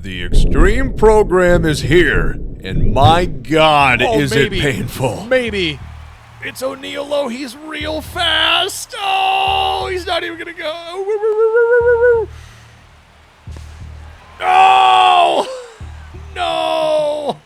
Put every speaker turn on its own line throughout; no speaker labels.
The extreme program is here, and my God, is
maybe.
it painful.
Maybe. It's O'Neal. He's real fast. Oh, he's not even going to go. Oh, no.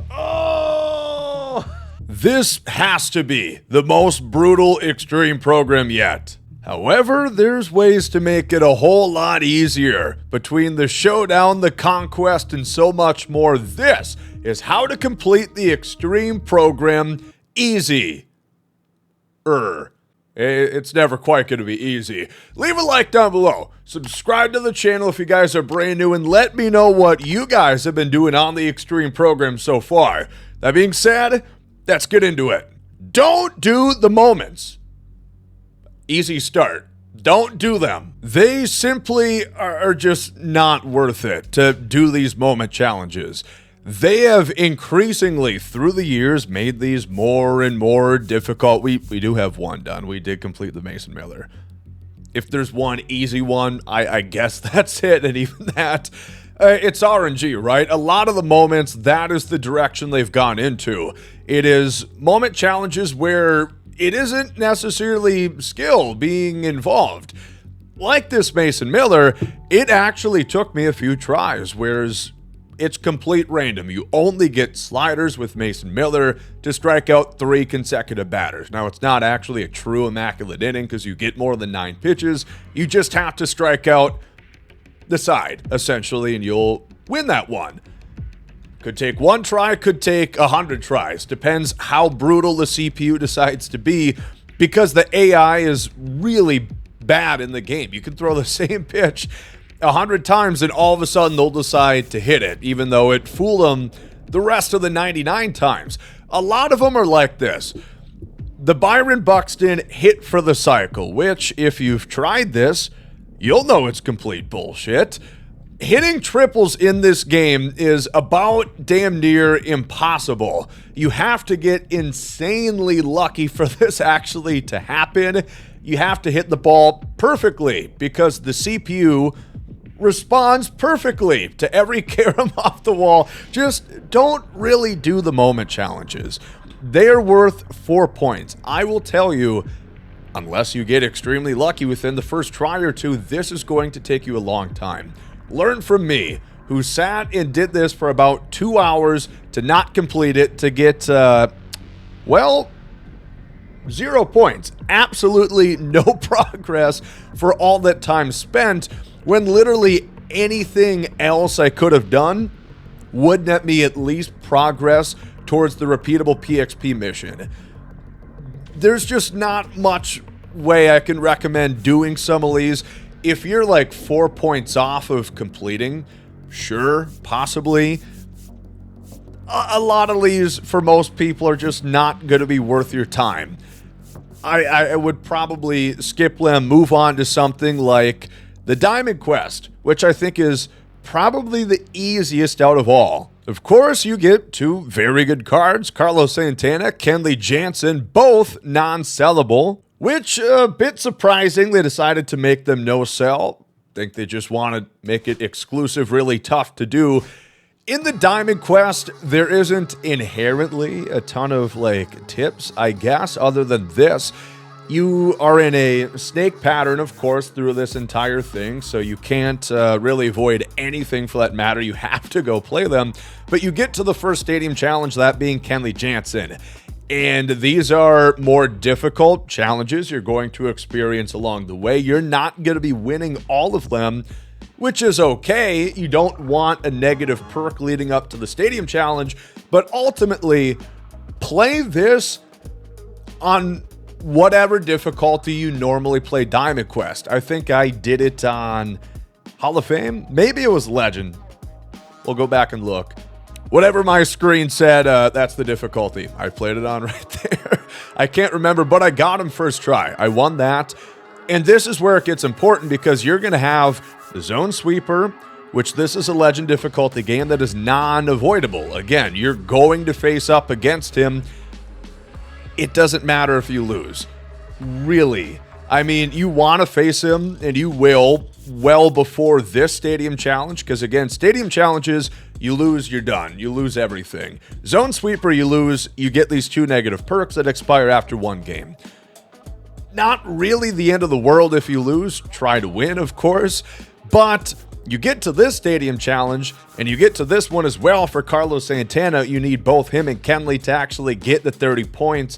Oh.
This has to be the most brutal extreme program yet. However, there's ways to make it a whole lot easier. Between the Showdown, the Conquest, and so much more, this is how to complete the extreme program easy. It's never quite going to be easy. Leave a like down below. Subscribe to the channel if you guys are brand new, and let me know what you guys have been doing on the extreme program so far. That being said, let's get into it. Don't do the moments. Easy start. Don't do them. They simply are just not worth it to do these moment challenges. They have increasingly, through the years, made these more and more difficult. We do have one done. We did complete the Mason Miller. If there's one easy one, I guess that's it. And even that, it's RNG, right? A lot of the moments, that is the direction they've gone into. It is moment challenges where it isn't necessarily skill being involved. Like this Mason Miller, it actually took me a few tries, whereas it's complete random. You only get sliders with Mason Miller to strike out 3 consecutive batters. Now, it's not actually a true immaculate inning because you get more than 9 pitches. You just have to strike out the side, essentially, and you'll win that one. Could take 1 try, could take 100 tries. Depends how brutal the CPU decides to be, because the AI is really bad in the game. You can throw the same pitch 100 times and all of a sudden they'll decide to hit it, even though it fooled them the rest of the 99 times. A lot of them are like this. The Byron Buxton hit for the cycle, which, if you've tried this, you'll know it's complete bullshit. Hitting triples in this game is about damn near impossible. You have to get insanely lucky for this actually to happen. You have to hit the ball perfectly because the CPU responds perfectly to every carom off the wall. Just don't really do the moment challenges. They are worth 4 points. I will tell you, unless you get extremely lucky within the first try or two, this is going to take you a long time. Learn from me, who sat and did this for about 2 hours to not complete it, to get, well, 0 points. Absolutely no progress for all that time spent, when literally anything else I could have done would net me at least progress towards the repeatable PXP mission. There's just not much way I can recommend doing some of these. If you're like 4 points off of completing, sure, possibly. A lot of these, for most people, are just not going to be worth your time. I would probably skip them, move on to something like the Diamond Quest, which I think is probably the easiest out of all. Of course, you get 2 very good cards, Carlos Santana, Kenley Jansen, both non-sellable, which, a bit surprising, they decided to make them no-sell. Think they just want to make it exclusive, really tough to do. In the Diamond Quest, there isn't inherently a ton of, like, tips, I guess, other than this. You are in a snake pattern, of course, through this entire thing, so you can't really avoid anything for that matter. You have to go play them. But you get to the first stadium challenge, that being Kenley Jansen. And these are more difficult challenges you're going to experience along the way. You're not going to be winning all of them, which is okay. You don't want a negative perk leading up to the stadium challenge, but ultimately, play this on whatever difficulty you normally play Diamond Quest. I think I did it on Hall of Fame. Maybe it was Legend. We'll go back and look. Whatever my screen said, that's the difficulty. I played it on right there. I can't remember, but I got him first try. I won that. And this is where it gets important, because you're going to have the Zone Sweeper, which this is a Legend difficulty game that is non-avoidable. Again, you're going to face up against him. It doesn't matter if you lose. Really. I mean, you want to face him, and you will, well before this Stadium Challenge, because again, Stadium Challenges, you lose, you're done. You lose everything. Zone Sweeper, you lose, you get these 2 negative perks that expire after 1 game. Not really the end of the world if you lose. Try to win, of course, but you get to this Stadium Challenge, and you get to this one as well for Carlos Santana. You need both him and Kenley to actually get the 30 points,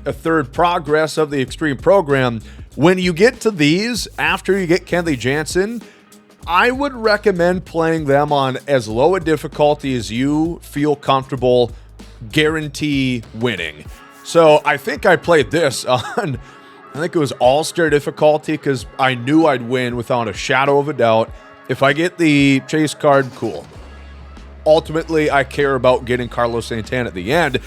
a third progress of the Extreme program. When you get to these, after you get Kenley Jansen, I would recommend playing them on as low a difficulty as you feel comfortable, guarantee winning. So I think I played this on, I think it was All-Star difficulty, because I knew I'd win without a shadow of a doubt. If I get the chase card, cool. Ultimately, I care about getting Carlos Santana at the end.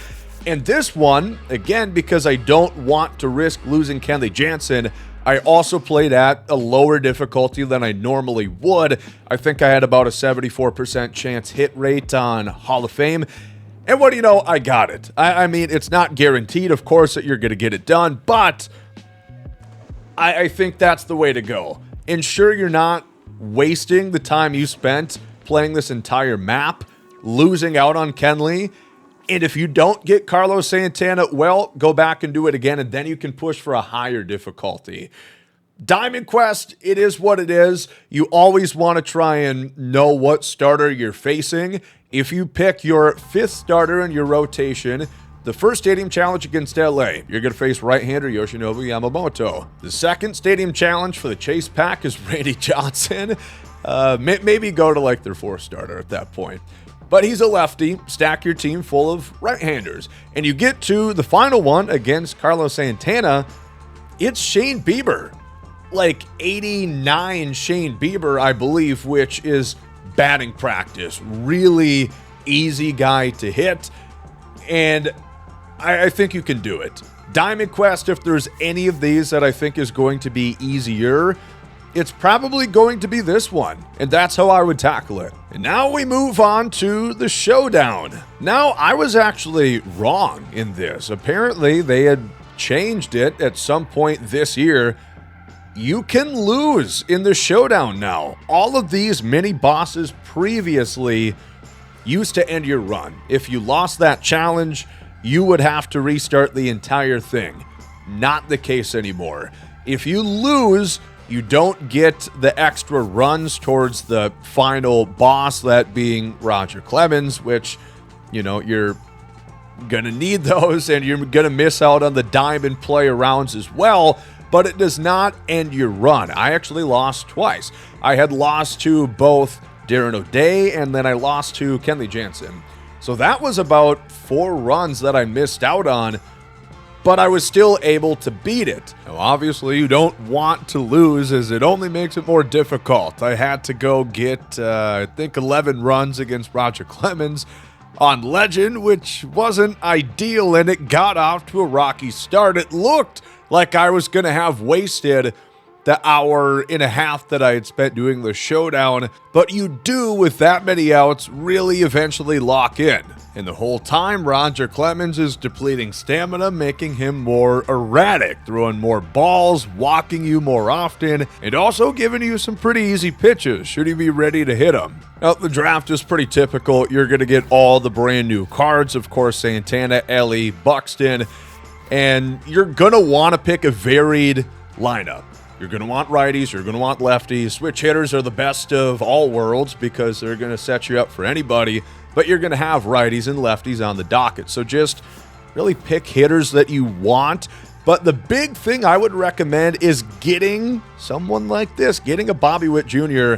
And this one, again, because I don't want to risk losing Kenley Jansen, I also played at a lower difficulty than I normally would. I think I had about a 74% chance hit rate on Hall of Fame. And what do you know? I got it. I mean, it's not guaranteed, of course, that you're going to get it done, but I think that's the way to go. Ensure you're not wasting the time you spent playing this entire map, losing out on Kenley. And if you don't get Carlos Santana, well, go back and do it again, and then you can push for a higher difficulty. Diamond Quest, it is what it is. You always want to try and know what starter you're facing. If you pick your 5th starter in your rotation, the first Stadium Challenge against LA, you're going to face right-hander Yoshinobu Yamamoto. The second Stadium Challenge for the Chase Pack is Randy Johnson. Maybe go to like their 4th starter at that point. But he's a lefty. Stack your team full of right-handers. And you get to the final one against Carlos Santana. It's Shane Bieber. Like 89 Shane Bieber, I believe, which is batting practice. Really easy guy to hit. And I think you can do it. Diamond Quest, if there's any of these that I think is going to be easier, it's probably going to be this one, and that's how I would tackle it. And now we move on to the Showdown. Now, I was actually wrong in this. Apparently, they had changed it at some point this year. You can lose in the Showdown now. All of these mini bosses previously used to end your run. If you lost that challenge, you would have to restart the entire thing. Not the case anymore. If you lose, you don't get the extra runs towards the final boss, that being Roger Clemens, which, you know, you're going to need those, and you're going to miss out on the diamond player rounds as well, but it does not end your run. I actually lost twice. I had lost to both Darren O'Day, and then I lost to Kenley Jansen. So that was about 4 runs that I missed out on, but I was still able to beat it. Now, obviously, you don't want to lose, as it only makes it more difficult. I had to go get, I think, 11 runs against Roger Clemens on Legend, which wasn't ideal, and it got off to a rocky start. It looked like I was going to have wasted the hour and a half that I had spent doing the Showdown, but you do, with that many outs, really eventually lock in. And the whole time, Roger Clemens is depleting stamina, making him more erratic, throwing more balls, walking you more often, and also giving you some pretty easy pitches should you be ready to hit them. Now, the draft is pretty typical. You're going to get all the brand new cards, of course, Santana, Elly, Buxton, and you're going to want to pick a varied lineup. You're going to want righties, you're going to want lefties. Switch hitters are the best of all worlds because they're going to set you up for anybody, but you're going to have righties and lefties on the docket. So just really pick hitters that you want. But the big thing I would recommend is getting someone like this, getting a Bobby Witt Jr.,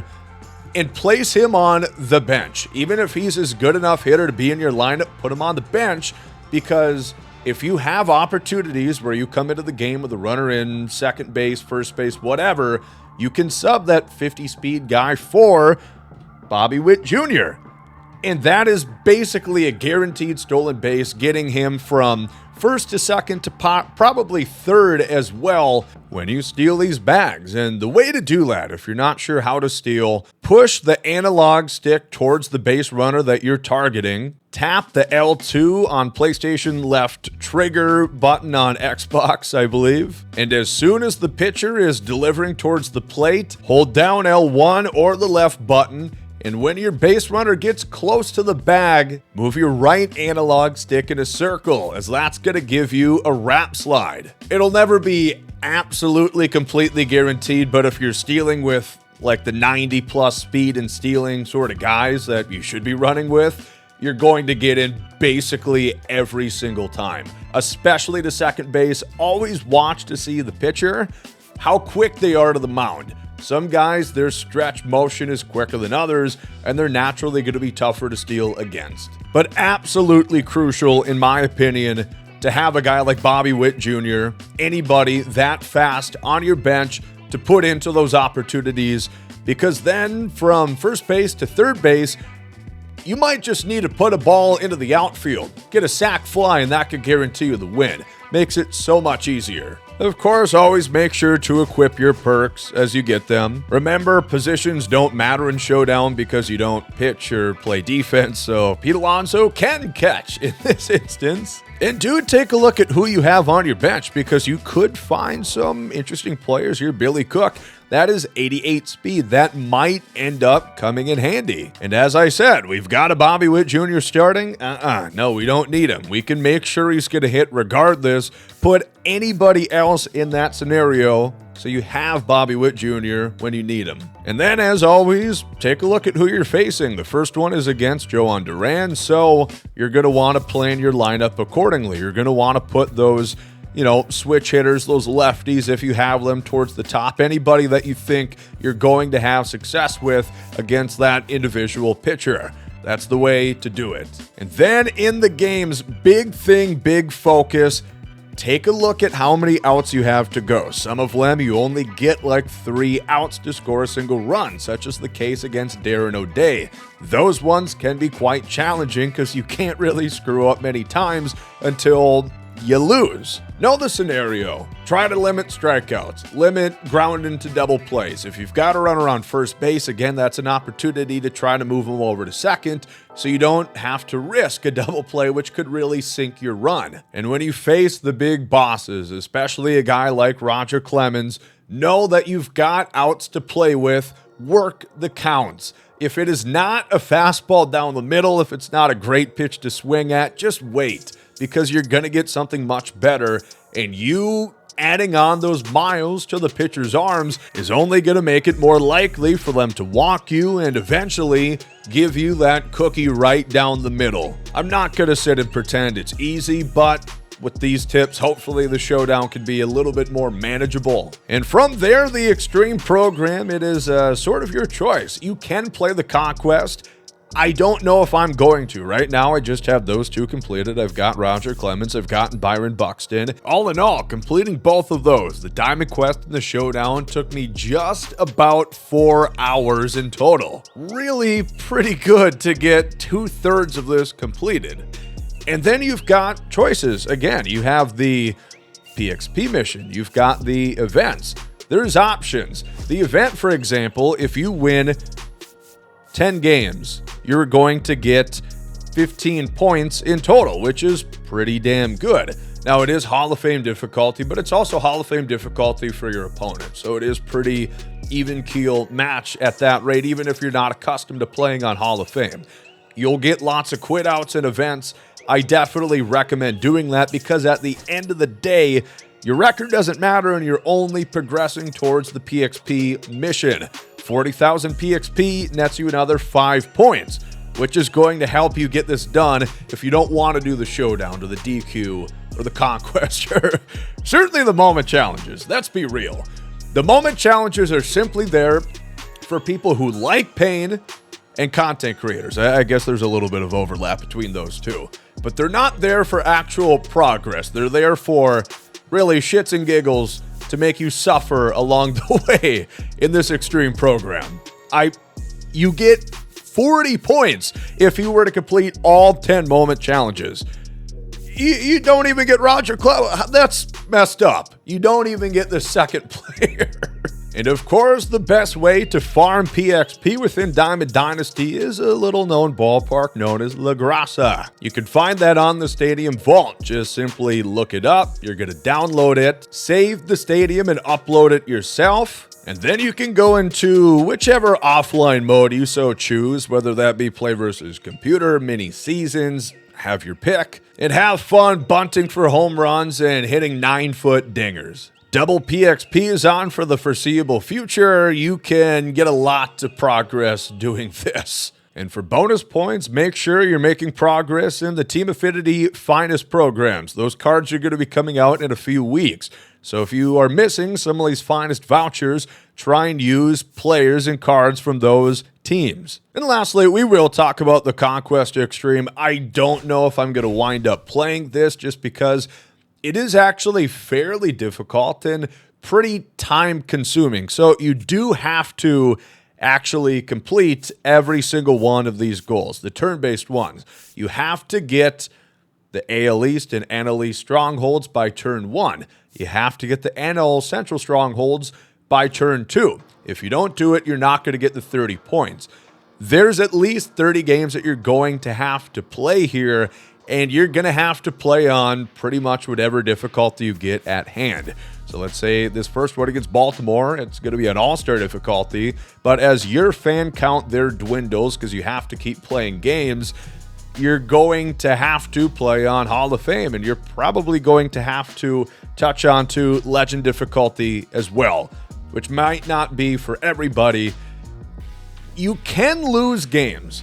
and place him on the bench. Even if he's a good enough hitter to be in your lineup, put him on the bench, because if you have opportunities where you come into the game with a runner in second base, first base, whatever, you can sub that 50 speed guy for Bobby Witt Jr. And that is basically a guaranteed stolen base, getting him from first to second to probably third as well when you steal these bags. And the way to do that, if you're not sure how to steal, push the analog stick towards the base runner that you're targeting, tap the L2 on PlayStation left trigger button on Xbox, I believe, and as soon as the pitcher is delivering towards the plate, hold down L1 or the left button. And when your base runner gets close to the bag, move your right analog stick in a circle, as that's going to give you a wrap slide. It'll never be absolutely completely guaranteed, but if you're stealing with like the 90 plus speed and stealing sort of guys that you should be running with, you're going to get in basically every single time. Especially to second base, always watch to see the pitcher, how quick they are to the mound. Some guys, their stretch motion is quicker than others, and they're naturally going to be tougher to steal against. But absolutely crucial, in my opinion, to have a guy like Bobby Witt Jr., anybody that fast on your bench to put into those opportunities, because then from first base to third base, you might just need to put a ball into the outfield, get a sac fly, and that could guarantee you the win. Makes it so much easier. Of course, always make sure to equip your perks as you get them. Remember, positions don't matter in Showdown because you don't pitch or play defense, so Pete Alonso can catch in this instance. And do take a look at who you have on your bench, because you could find some interesting players here. Billy Cook, that is 88 speed. That might end up coming in handy. And as I said, we've got a Bobby Witt Jr. starting. No, we don't need him. We can make sure he's going to hit regardless. Put anybody else in that scenario so you have Bobby Witt Jr. when you need him. And then, as always, take a look at who you're facing. The first one is against Joan Duran, so you're going to want to plan your lineup accordingly. You're going to want to put those, switch hitters, those lefties, if you have them, towards the top. Anybody that you think you're going to have success with against that individual pitcher. That's the way to do it. And then in the games, big thing, big focus. Take a look at how many outs you have to go. Some of them you only get like 3 outs to score a single run, such as the case against Darren O'Day. Those ones can be quite challenging because you can't really screw up many times until you lose. Know the scenario. Try to limit strikeouts. Limit ground into double plays. If you've got a runner on first base, again, that's an opportunity to try to move him over to second so you don't have to risk a double play, which could really sink your run. And when you face the big bosses, especially a guy like Roger Clemens, know that you've got outs to play with. Work the counts. If it is not a fastball down the middle, if it's not a great pitch to swing at, just wait, because you're going to get something much better, and you adding on those miles to the pitcher's arms is only going to make it more likely for them to walk you and eventually give you that cookie right down the middle. I'm not going to sit and pretend it's easy, but with these tips, hopefully the Showdown can be a little bit more manageable. And from there, the Extreme program, it is sort of your choice. You can play the Conquest. I don't know if I'm going to. Right now, I just have those 2 completed. I've got Roger Clemens. I've gotten Byron Buxton. All in all, completing both of those, the Diamond Quest and the Showdown, took me just about 4 hours in total. Really pretty good to get 2/3 of this completed. And then you've got choices. Again, you have the PXP mission. You've got the events. There's options. The event, for example, if you win 10 games, you're going to get 15 points in total, which is pretty damn good. Now, it is Hall of Fame difficulty, but it's also Hall of Fame difficulty for your opponent. So it is pretty even keel match at that rate, even if you're not accustomed to playing on Hall of Fame. You'll get lots of quit outs and events. I definitely recommend doing that because at the end of the day, your record doesn't matter and you're only progressing towards the PXP mission. 40,000 PXP nets you another 5 points, which is going to help you get this done if you don't want to do the Showdown or the DQ or the Conquest. Certainly the moment challenges. Let's be real. The moment challenges are simply there for people who like pain and content creators. I guess there's a little bit of overlap between those two. But they're not there for actual progress. They're there for really shits and giggles to make you suffer along the way in this Extreme program. You get 40 points if you were to complete all 10 moment challenges. You don't even get Roger Clemens. That's messed up. You don't even get the second player. And of course, the best way to farm PXP within Diamond Dynasty is a little known ballpark known as La Grasa. You can find that on the Stadium Vault. Just simply look it up. You're going to download it, save the stadium, and upload it yourself. And then you can go into whichever offline mode you so choose, whether that be play versus computer, mini seasons, have your pick, and have fun bunting for home runs and hitting 9-foot dingers. Double PXP is on for the foreseeable future. You can get a lot of progress doing this. And for bonus points, make sure you're making progress in the Team Affinity Finest programs. Those cards are going to be coming out in a few weeks. So if you are missing some of these finest vouchers, try and use players and cards from those teams. And lastly, we will talk about the Conquest Extreme. I don't know if I'm going to wind up playing this just because it is actually fairly difficult and pretty time consuming. So you do have to actually complete every single one of these goals, the turn-based ones. You have to get the AL East and NL East strongholds by turn 1. You have to get the NL Central strongholds by turn 2. If you don't do it, you're not going to get the 30 points. There's at least 30 games that you're going to have to play here, and you're going to have to play on pretty much whatever difficulty you get at hand. So let's say this first one against Baltimore, it's going to be an all-star difficulty, but as your fan count there dwindles, because you have to keep playing games, you're going to have to play on Hall of Fame, and you're probably going to have to touch on to Legend difficulty as well, which might not be for everybody. You can lose games.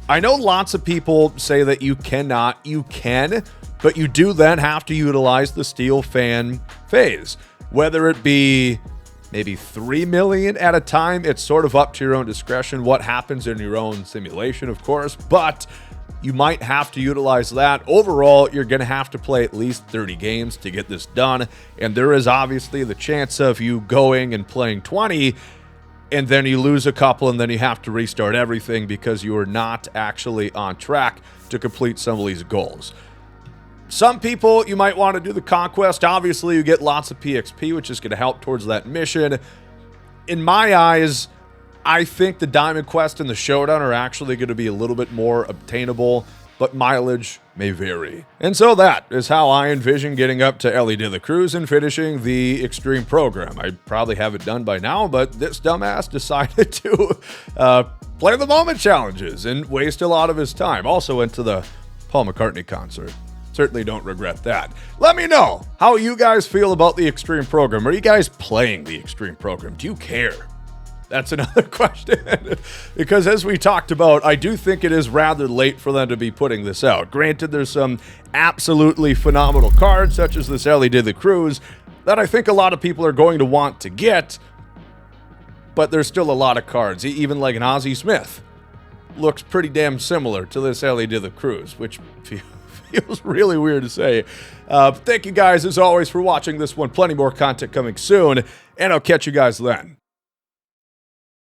I know lots of people say that you cannot. You can, but you do then have to utilize the Steel Fan phase. Whether it be maybe 3 million at a time, it's sort of up to your own discretion what happens in your own simulation, of course, but you might have to utilize that. Overall, you're going to have to play at least 30 games to get this done, and there is obviously the chance of you going and playing 20, and then you lose a couple, and then you have to restart everything because you are not actually on track to complete some of these goals. Some people, you might want to do the Conquest. Obviously, you get lots of PXP, which is going to help towards that mission. In my eyes, I think the Diamond Quest and the Showdown are actually going to be a little bit more obtainable, but mileage may vary. And so that is how I envision getting up to Elly the Cruz and finishing the Extreme program. I probably have it done by now, but this dumbass decided to play the moment challenges and waste a lot of his time. Also went to the Paul McCartney concert. Certainly don't regret that. Let me know how you guys feel about the Extreme program. Are you guys playing the Extreme program? Do you care? That's another question. Because as we talked about, I do think it is rather late for them to be putting this out. Granted, there's some absolutely phenomenal cards, such as this Elly the Cruz, that I think a lot of people are going to want to get, but there's still a lot of cards. Even like an Ozzie Smith looks pretty damn similar to this Elly the Cruz, which feels really weird to say. Thank you guys, as always, for watching this one. Plenty more content coming soon, and I'll catch you guys then.